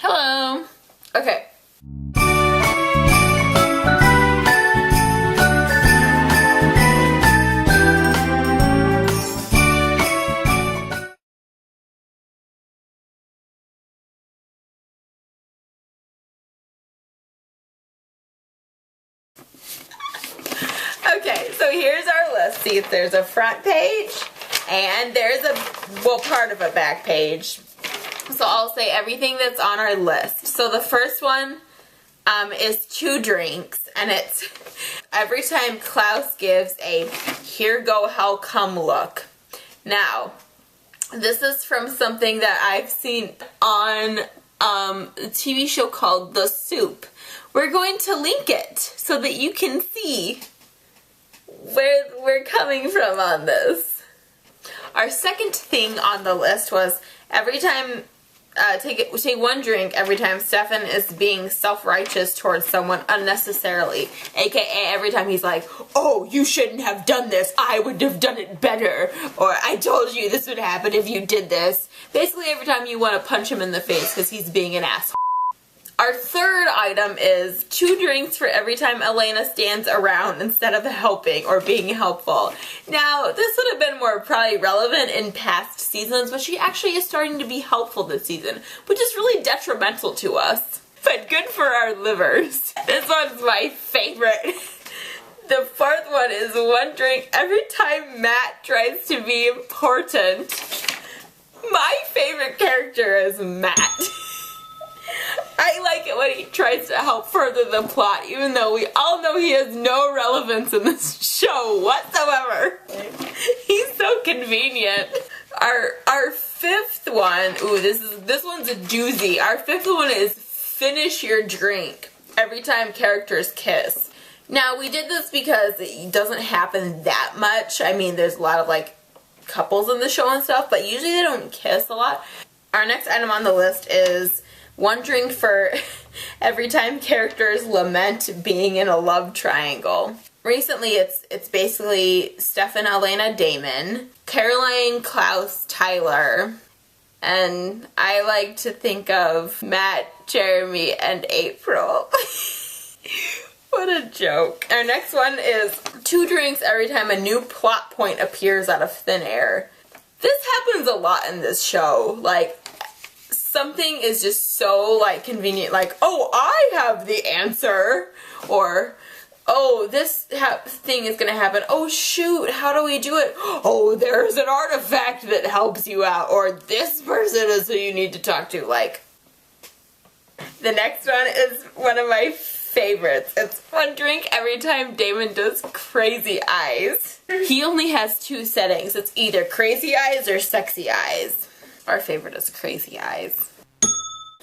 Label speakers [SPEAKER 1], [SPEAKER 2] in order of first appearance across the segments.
[SPEAKER 1] Hello. Okay. Okay, so here's our list. See, there's a front page and there's part of a back page. So I'll say everything that's on our list. So the first one is 2 drinks, and it's every time Klaus gives a here go how come look. Now, this is from something that I've seen on a TV show called The Soup. We're going to link it so that you can see where we're coming from on this. Our second thing on the list was every time take 1 drink every time Stefan is being self-righteous towards someone unnecessarily, aka every time he's like, oh, you shouldn't have done this, I would have done it better, or I told you this would happen if you did this. Basically every time you want to punch him in the face because he's being an asshole. Our third item is 2 drinks for every time Elena stands around instead of helping or being helpful. Now, this would have been more probably relevant in past seasons, but she actually is starting to be helpful this season, which is really detrimental to us. But good for our livers. This one's my favorite. The fourth one is 1 drink every time Matt tries to be important. My favorite character is Matt. I like it when he tries to help further the plot, even though we all know he has no relevance in this show whatsoever. He's so convenient. Our fifth one, ooh, this one's a doozy. Our fifth one is finish your drink every time characters kiss. Now, we did this because it doesn't happen that much. I mean, there's a lot of, like, couples in the show and stuff, but usually they don't kiss a lot. Our next item on the list is 1 drink for every time characters lament being in a love triangle. Recently, it's basically Stefan, Elena, Damon, Caroline, Klaus, Tyler, and I like to think of Matt, Jeremy, and April. What a joke. Our next one is 2 drinks every time a new plot point appears out of thin air. This happens a lot in this show. Like, something is just so, like, convenient, like, oh, I have the answer, or, oh, this thing is gonna happen, oh, shoot, how do we do it? Oh, there's an artifact that helps you out, or this person is who you need to talk to, like. The next one is one of my favorites. It's 1 drink every time Damon does crazy eyes. He only has 2 settings. It's either crazy eyes or sexy eyes. Our favorite is crazy eyes.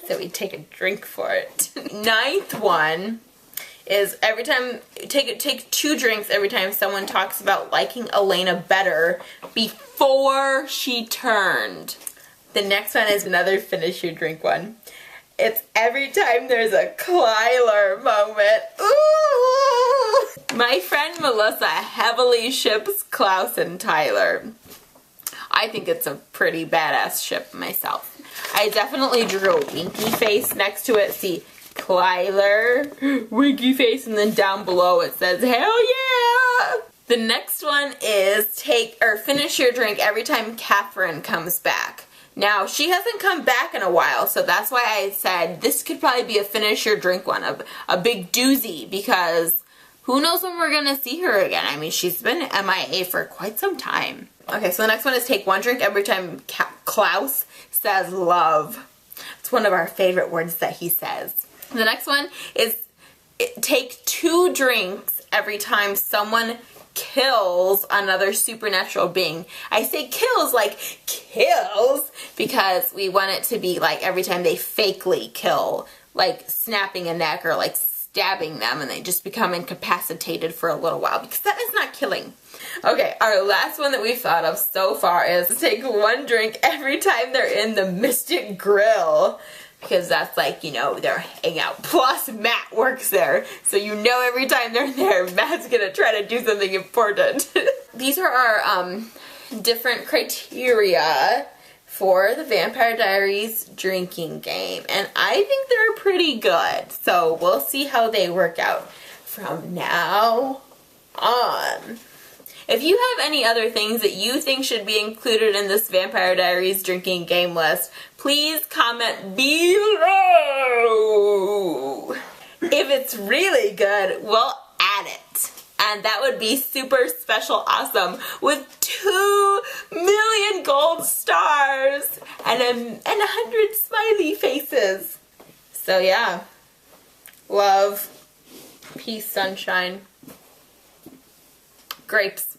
[SPEAKER 1] So we take a drink for it. 9th one is every time, take 2 drinks every time someone talks about liking Elena better before she turned. The next one is another finish your drink one. It's every time there's a Tyler moment. Ooh! My friend Melissa heavily ships Klaus and Tyler. I think it's a pretty badass ship myself. I definitely drew a winky face next to it. See, Tyler, winky face, and then down below it says, hell yeah! The next one is finish your drink every time Catherine comes back. Now, she hasn't come back in a while, so that's why I said this could probably be a finish your drink one, a big doozy, because who knows when we're gonna see her again. I mean, she's been MIA for quite some time. Okay, so the next one is take 1 drink every time Klaus says love. It's one of our favorite words that he says. The next one is take 2 drinks every time someone kills another supernatural being. I say kills like kills because we want it to be like every time they fakely kill, like snapping a neck or like stabbing them and they just become incapacitated for a little while, because that is not killing. Okay, our last one that we've thought of so far is to take 1 drink every time they're in the Mystic Grill. Because that's like, you know, they're hanging out. Plus, Matt works there. So you know every time they're there, Matt's gonna try to do something important. These are our different criteria for the Vampire Diaries drinking game. And I think they're pretty good. So we'll see how they work out from now on. If you have any other things that you think should be included in this Vampire Diaries drinking game list, please comment below. If it's really good, we'll add it. And that would be super special awesome with 2 million gold stars and 100 smiley faces. So yeah, love, peace, sunshine, grapes.